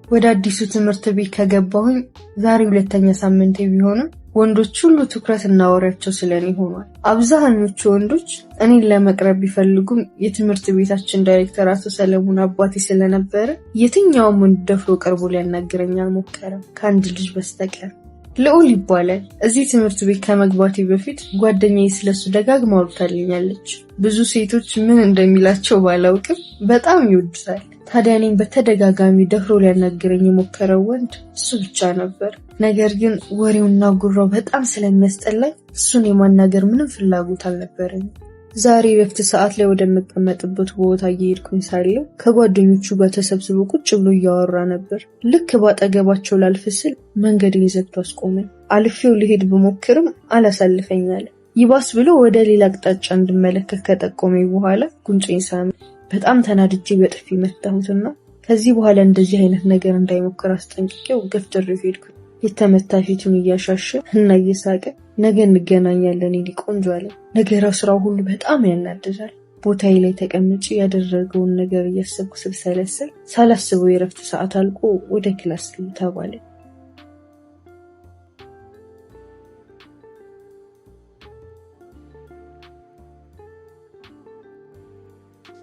ወደ አዲሱ ትምህርት ቤት ከገባሁኝ ዛሬ ሁለተኛ ሳምንቴ ቢሆንም ወንዶች ሁሉ ትኩረትና ወሬያቸው ስለኔ ሆኗል። አብዛኞቹ ወንዶች እኔን ለመቅረብ ቢፈልጉም የትምህርት ቤታችን ዳይሬክተር አቶ ሰለሞን አባቴ ስለነበረ የትኛውም ወንድ ደፍሮ ቀርቦ ሊያናግረኝ አልሞከረም ከአንድ ልጅ በስተቀር። ልዑል ይባላል። እዚህ ትምህርት ቤት ከመግባቴ በፊት ጓደኛዬ ስለሱ ደጋግማ አውርታልኛለች። ብዙ ሴቶች ምን እንደሚላቸው ባላውቅም በጣም ይወዱታል። ታዲያ እኔን በተደጋጋሚ ደፍሮ ሊያናግረኝ የሞከረው ወንድ እሱ ብቻ ነበር። ነገር ግን ወሬውና ጉራው በጣም ስለሚያስጠላኝ እሱን የማናገር ምንም ፍላጎት አልነበረኝም። ዛሬ ረፍት ሰዓት ላይ ወደምቀመጥበት ቦታ እየሄድኩኝ ሳለሁ ከጓደኞቹ ጋር ተሰብስቦ ቁጭ ብሎ እያወራ ነበር። ልክ ባጠገባቸው ላልፍ ስል መንገዴን ዘግቶ አስቆመኝ። አልፌው ልሄድ ብሞክርም አላሳልፈኝ አለ። ይባስ ብሎ ወደ ሌላ አቅጣጫ እንድመለከት ከጠቆመኝ በኋላ ጉንጬን ሳመ። በጣም ተናድጄ በጥፊ መታሁትና ከዚህ በኋላ እንደዚህ አይነት ነገር እንዳይሞክር አስጠንቅቄው ገፍትሬው ሄድኩኝ። የተመታ ፊቱን እያሻሸ እና እየሳቀ ነገ እንገናኛለን የኔ ቆንጆ አለ። ነገራው ስራው ሁሉ በጣም ያናድዳል። ቦታዬ ላይ ተቀምጬ ያደረገውን ነገር እያሰብኩ ስብሰለስል ሳላስበው የረፍት ሰዓት አልቆ ወደ ክላስ ተባለ።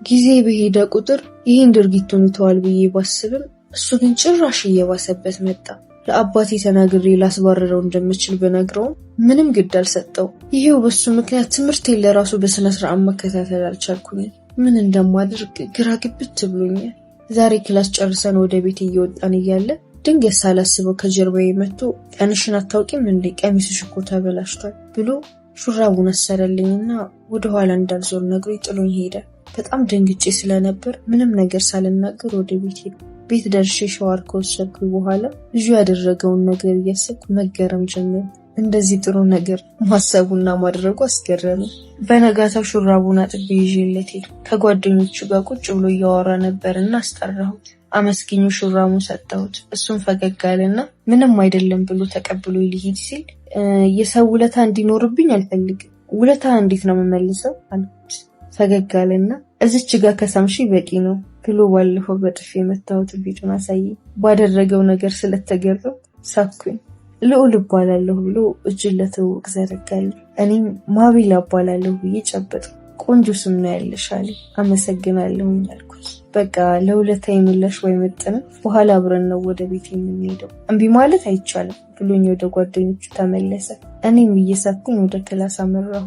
ጊዜ በሄደ ቁጥር ይህን ድርጊቱን ይተዋል ብዬ ባስብም እሱ ግን ጭራሽ እየባሰበት መጣ። ለአባቴ ተናግሬ ላስባረረው እንደምችል በነግረውም ምንም ግድ አልሰጠው። ይሄው በሱ ምክንያት ትምህርቴን ለራሱ በስነ ስርዓት መከታተል አልቻልኩኝ። ምን እንደማደርግ ግራ ግብት ብሎኛል። ዛሬ ክላስ ጨርሰን ወደ ቤት እየወጣን እያለ ድንገት ሳላስበው ከጀርባዬ መጥቶ ቀንሽን አታውቂም እንዴ ቀሚስሽ እኮ ተበላሽቷል ብሎ ሹራቡን አሰረልኝና ወደ ኋላ እንዳልዞር ነግሮኝ ጥሎኝ ሄደ። በጣም ደንግጬ ስለነበር ምንም ነገር ሳልናገር ወደ ቤት ሄድኩ። ቤት ደርሼ ሻወር ከወሰድኩ በኋላ ልጁ ያደረገውን ነገር እያሰብኩ መገረም ጀመርኩ። እንደዚህ ጥሩ ነገር ማሰቡና ማድረጉ አስገረመኝ። በነጋታው ሹራቡን አጥቤ ይዤለት ሄድኩ። ከጓደኞቹ ጋር ቁጭ ብሎ እያወራ ነበርና አስጠራሁት። አመስግኜ ሹራቡን ሰጠሁት። እሱም ፈገግ አለና ምንም አይደለም ብሎ ተቀብሎ ሊሄድ ሲል የሰው ውለታ እንዲኖርብኝ አልፈልግም። ውለታ እንዴት ነው የምመልሰው አልኩት። ፈገግ አለና እዚች ጋር ከሳምሺ በቂ ነው ብሎ ባለፈው በጥፊ የመታሁት ፊቱን አሳየኝ። ባደረገው ነገር ስለተገረምኩ ሳኩኝ። ልዑል እባላለሁ ብሎ እጁን ለትውውቅ ዘረጋልኝ። እኔም ማቤላ እባላለሁ ብዬ ጨበጥኩ። ቆንጆ ስም ነው ያለሽ አለ። አመሰግናለሁ አልኩት። በቃ ለውለታ የምላሽ ወይ መጥነ በኋላ አብረን ነው ወደ ቤት የምንሄደው፣ እምቢ ማለት አይቻልም ብሎኝ ወደ ጓደኞቹ ተመለሰ። እኔም እየሳኩኝ ወደ ክላስ አመራሁ።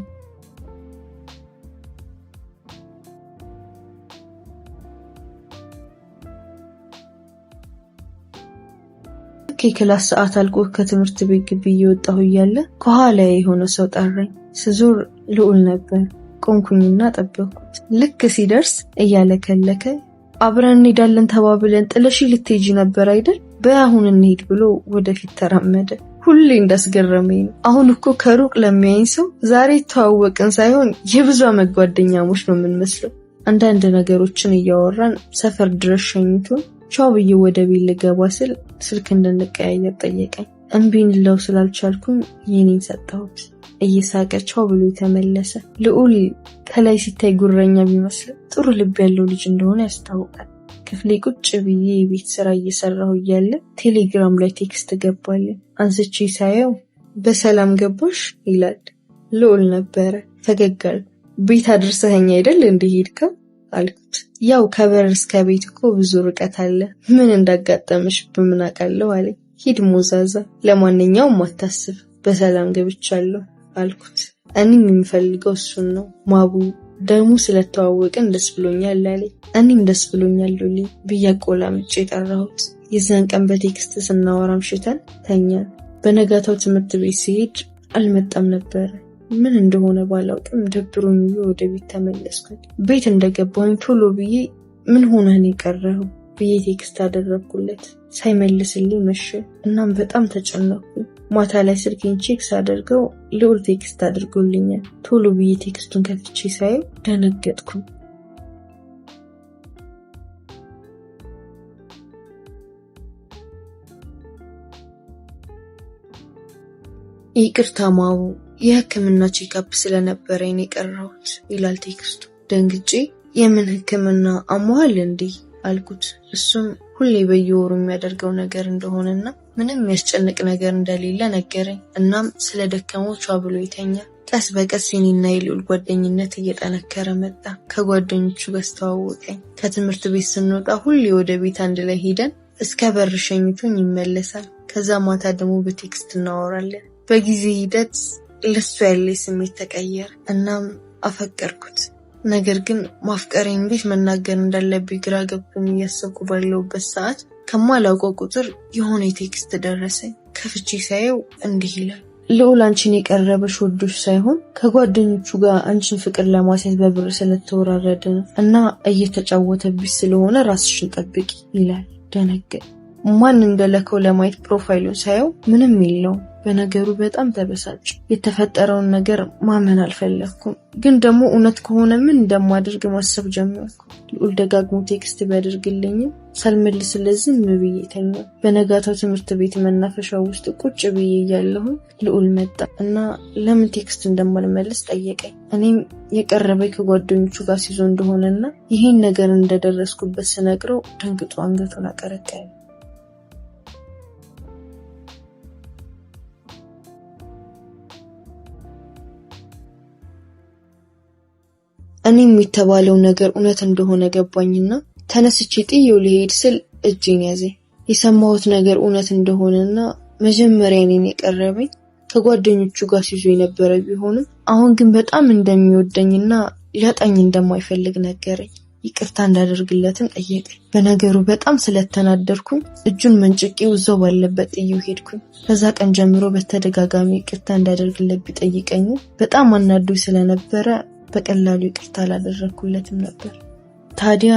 ከክላስ ሰዓት አልቆ ከትምህርት ቤት ግቢ እየወጣሁ እያለ ከኋላ የሆነ ሰው ጠራኝ። ስዞር ልዑል ነበር። ቆንኩኝና ጠበቅኩት። ልክ ሲደርስ እያለከለከ አብረን እንሄዳለን ተባብለን ጥለሽ ልትሄጂ ነበር አይደል? በአሁን እንሄድ ብሎ ወደፊት ተራመደ። ሁሌ እንዳስገረመኝ ነው። አሁን እኮ ከሩቅ ለሚያይኝ ሰው ዛሬ ተዋወቅን ሳይሆን የብዙ ዓመት ጓደኛሞች ነው የምንመስለው። አንዳንድ ነገሮችን እያወራን ሰፈር ድረስ ሸኝቶን ቻው ብዬ ወደ ቤት ልገባ ስል ስልክ እንድንቀያየር ጠየቀኝ። እምቢ ልለው ስላልቻልኩኝ የኔን ሰጠሁት። እየሳቀ ቻው ብሎ ተመለሰ። ልዑል ከላይ ሲታይ ጉረኛ ቢመስልም ጥሩ ልብ ያለው ልጅ እንደሆነ ያስታውቃል። ክፍሌ ቁጭ ብዬ የቤት ስራ እየሰራሁ እያለ ቴሌግራም ላይ ቴክስት ገባልኝ። አንስቼ ሳየው በሰላም ገባሽ ይላል። ልዑል ነበረ። ፈገግ አልኩ። ቤት አድርሰኸኝ አይደል እንደሄድከው አልኩት። ያው ከበር እስከ ቤት እኮ ብዙ ርቀት አለ፣ ምን እንዳጋጠመሽ በምን አውቃለሁ አለኝ። ሂድ ሞዛዛ፣ ለማንኛውም አታስብ፣ በሰላም ገብቻለሁ አልኩት። እኔም የምፈልገው እሱን ነው። ማቡ ደግሞ ስለተዋወቅን ደስ ብሎኛል አለኝ። እኔም ደስ ብሎኛል ሉሊ ብዬ አቆላምጬ ጠራሁት። የዛን ቀን በቴክስት ስናወራ አምሽተን ተኛን። በነጋታው ትምህርት ቤት ሲሄድ አልመጣም ነበር። ምን እንደሆነ ባላውቅም ደብሮኝ ወደ ቤት ተመለስኩ። ቤት እንደገባሁኝ ቶሎ ብዬ ምን ሆነህ ነው የቀረኸው ብዬ ቴክስት አደረግኩለት። ሳይመልስልኝ መሸ። እናም በጣም ተጨነቅኩ። ማታ ላይ ስልኬን ቼክ ሳደርገው ልዑል ቴክስት አድርጎልኛል። ቶሎ ብዬ ቴክስቱን ከፍቼ ሳየው ደነገጥኩ። ይቅርታ ማቡ፣ የህክምና ቼክአፕ ስለነበረኝ የቀረሁት ይላል ቴክስቱ። ደንግጬ የምን ህክምና አሟል እንዴ አልኩት። እሱም ሁሌ በየወሩ የሚያደርገው ነገር እንደሆነና ምንም የሚያስጨንቅ ነገር እንደሌለ ነገረኝ። እናም ስለደከመው ቻው ብሎ ይተኛል። ቀስ በቀስ የኔና የልዑል ጓደኝነት እየጠነከረ መጣ። ከጓደኞቹ ጋር አስተዋወቀኝ። ከትምህርት ቤት ስንወጣ ሁሌ ወደ ቤት አንድ ላይ ሄደን እስከ በር ሸኝቶኝ ይመለሳል። ከዛ ማታ ደግሞ በቴክስት እናወራለን። በጊዜ ሂደት ለሱ ያለኝ ስሜት ተቀየረ። እናም አፈቀርኩት። ነገር ግን ማፍቀሬን እንዴት መናገር እንዳለብኝ ግራ ገብቶኝ እያሰብኩ ባለሁበት ሰዓት ከማላውቀው ቁጥር የሆነ ቴክስት ደረሰኝ። ከፍቼ ሳየው እንዲህ ይላል: ልዑል አንቺን የቀረበሽ ወዶሽ ሳይሆን ከጓደኞቹ ጋር አንቺን ፍቅር ለማስያዝ በብር ስለተወራረደ ነው እና እየተጫወተብሽ ስለሆነ ራስሽን ጠብቂ ይላል። ደነገጥኩ። ማን እንደለከው ለማየት ፕሮፋይሉን ሳየው ምንም የለውም። በነገሩ በጣም ተበሳጭ። የተፈጠረውን ነገር ማመን አልፈለኩም፣ ግን ደግሞ እውነት ከሆነ ምን እንደማደርግ ማሰብ ጀመርኩ። ልዑል ደጋግሞ ቴክስት ቢያደርግልኝም ሳልመልስለት ዝም ብዬ ተኛሁ። በነጋታው ትምህርት ቤት መናፈሻ ውስጥ ቁጭ ብዬ እያለሁ ልዑል መጣ እና ለምን ቴክስት እንደማልመልስ ጠየቀኝ። እኔም የቀረበኝ ከጓደኞቹ ጋር ሲዞ እንደሆነና ይሄን ነገር እንደደረስኩበት ስነግረው ደንግጦ አንገቱን አቀረቀረ። እኔም የተባለው ነገር እውነት እንደሆነ ገባኝና ተነስቼ ጥዬው ልሄድ ስል እጄን ያዘኝ። የሰማሁት ነገር እውነት እንደሆነና መጀመሪያ እኔን የቀረበኝ ከጓደኞቹ ጋር ሲዞ የነበረ ቢሆንም አሁን ግን በጣም እንደሚወደኝና ሊያጣኝ እንደማይፈልግ ነገረኝ። ይቅርታ እንዳደርግለትም ጠየቀኝ። በነገሩ በጣም ስለተናደርኩኝ እጁን መንጭቄው እዛው ባለበት ጥዬው ሄድኩኝ። ከዛ ቀን ጀምሮ በተደጋጋሚ ይቅርታ እንዳደርግለት ቢጠይቀኝ በጣም አናዶኝ ስለነበረ በቀላሉ ይቅርታ አላደረኩለትም ነበር። ታዲያ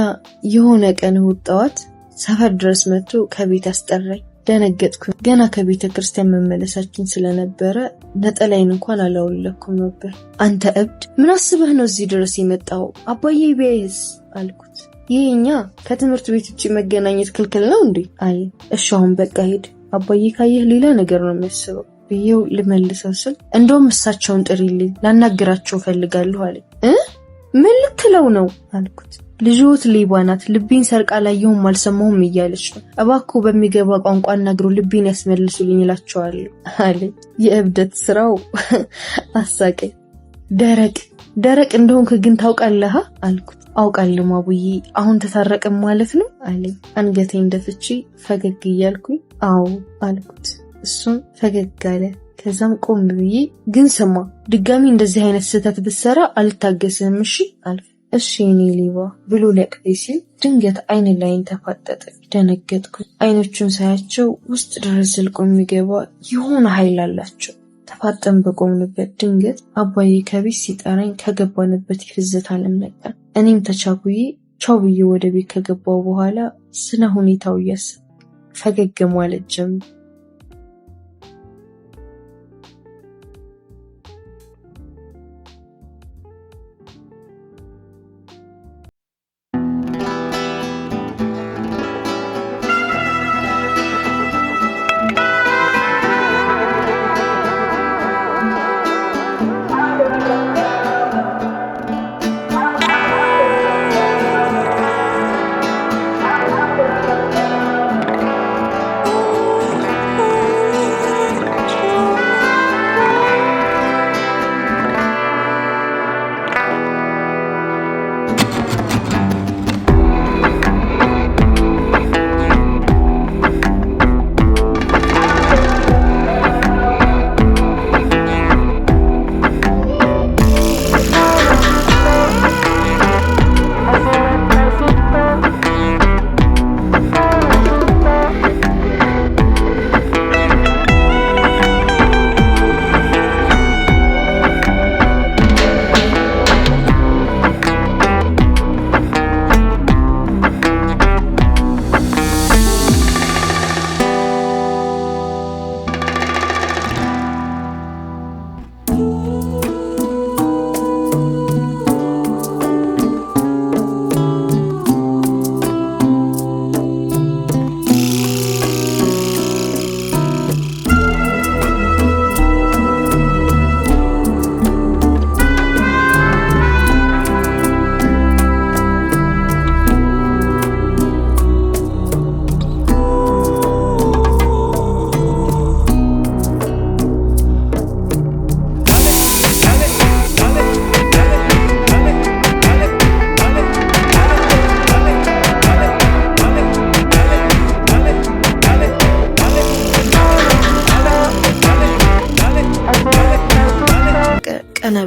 የሆነ ቀን እሑድ ጠዋት ሰፈር ድረስ መጥቶ ከቤት አስጠራኝ። ደነገጥኩኝ። ገና ከቤተ ክርስቲያን መመለሳችን ስለነበረ ነጠላይን እንኳን አላወለኩም ነበር። አንተ እብድ፣ ምን አስበህ ነው እዚህ ድረስ የመጣው? አባዬ ቢያይስ አልኩት። ይሄኛ ከትምህርት ቤት ውጪ መገናኘት ክልክል ነው እንዴ? አይ እሺ አሁን በቃ ሂድ፣ አባዬ ካየህ ሌላ ነገር ነው የሚያስበው ብዬው ልመልሰው ስል እንደውም እሳቸውን ጥሪልኝ ላናግራቸው ፈልጋለሁ አለ። ምን ልትለው ነው አልኩት። ልጅዎት ሌባ ናት፣ ልቤን ሰርቃ ላየሁም አልሰማሁም እያለች ነው። እባክዎ በሚገባ ቋንቋ አናግሮ ልቤን ያስመልሱልኝ እላቸዋለሁ አለ። የእብደት ስራው አሳቀኝ። ደረቅ እንደሆንክ ግን ታውቃለህ አልኩት። አውቃለሁ ማቡዬ፣ አሁን ተታረቅም ማለት ነው አለኝ። አንገቴን ደፍቼ ፈገግ እያልኩኝ አዎ አልኩት። እሱም ፈገግ አለ። ከዛም ቆም ብዬ ግን ስማ፣ ድጋሚ እንደዚህ አይነት ስህተት ብትሰራ አልታገስህም እሺ አልኩ። እሺ እኔ ሌባ ብሎ ሊያቅፈኝ ሲል ድንገት አይን ላይን ተፋጠጠ። ደነገጥኩ። አይኖቹን ሳያቸው ውስጥ ድረስ ዘልቆ የሚገባ የሆነ ኃይል አላቸው። ተፋጠን በቆምንበት ድንገት አባዬ ከቤት ሲጠራኝ ከገባንበት ይፍዘት ዓለም መጣ። እኔም ተቻኩዬ ቻው ብዬ ወደ ቤት ከገባው በኋላ ስለ ሁኔታው እያሰብኩ ፈገግ ማለት ጀመርኩ።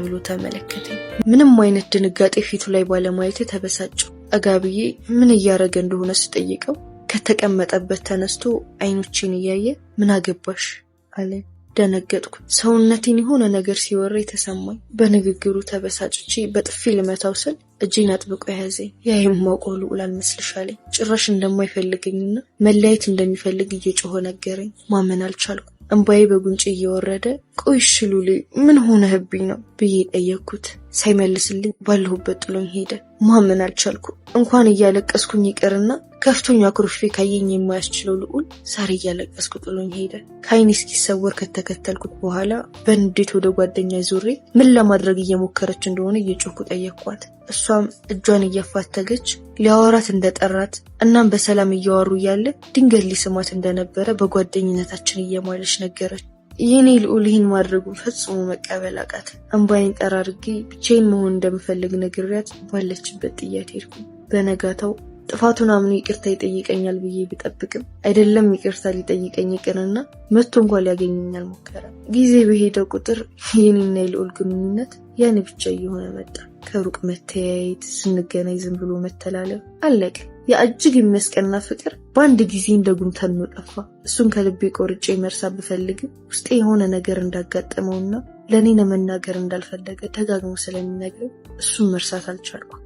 ብሎ ተመለከተኝ። ምንም አይነት ድንጋጤ ፊቱ ላይ ባለማየቴ ተበሳጨው። አጋብዬ ምን እያደረገ እንደሆነ ስጠይቀው ከተቀመጠበት ተነስቶ አይኖቼን እያየ ምን አገባሽ አለ። ደነገጥኩ። ሰውነቴን የሆነ ነገር ሲወራ ተሰማኝ። በንግግሩ ተበሳጭቼ በጥፊ ልመታው ስል እጄን አጥብቆ ያዘኝ። ያ የማውቀው ልዑል አልመስልሻለኝ። ጭራሽ እንደማይፈልገኝና መለያየት እንደሚፈልግ እየጮኸ ነገረኝ። ማመን አልቻልኩ። እንባዬ በጉንጭ እየወረደ ቆይ እሺ ሉሌ ምን ሆነህብኝ ነው ብዬ ጠየቅኩት። ሳይመልስልኝ ባለሁበት ጥሎኝ ሄደ። ማመን አልቻልኩ። እንኳን እያለቀስኩኝ ይቅርና ከፍቶኛ ኩርፌ ካየኝ የማያስችለው ልዑል ዛሬ እያለቀስኩ ጥሎኝ ሄደ። ከዓይኔ እስኪሰወር ከተከተልኩት በኋላ በንዴት ወደ ጓደኛ ዞሬ ምን ለማድረግ እየሞከረች እንደሆነ እየጮህኩ ጠየቅኳት። እሷም እጇን እያፋተገች ሊያወራት እንደጠራት እናም በሰላም እያወሩ እያለ ድንገት ሊስማት እንደነበረ በጓደኝነታችን እየማለች ነገረች። የኔ ልዑል ይህን ማድረጉን ፈጽሞ መቀበል አቃት። እንባዬን ጠራርጌ ብቻዬን መሆን እንደምፈልግ ነግሬያት ባለችበት ጥያት ሄድኩ። በነጋታው ጥፋቱን አምኖ ይቅርታ ይጠይቀኛል ብዬ ብጠብቅም አይደለም ይቅርታ ሊጠይቀኝ ይቅርና መጥቶ እንኳን ሊያገኘኝ አልሞከረም። ጊዜ በሄደ ቁጥር የኔና የልዑል ግንኙነት ያን ብቻ እየሆነ መጣ። ከሩቅ መተያየት፣ ስንገናኝ ዝም ብሎ መተላለፍ አለቀ። የእጅግ የሚያስቀና ፍቅር በአንድ ጊዜ እንደ ጉም ተኖ ጠፋ። እሱን ከልቤ ቆርጬ መርሳት ብፈልግም ውስጤ የሆነ ነገር እንዳጋጠመውና ለኔ ለመናገር እንዳልፈለገ ደጋግሞ ስለሚነግረኝ እሱን መርሳት አልቻልኩም።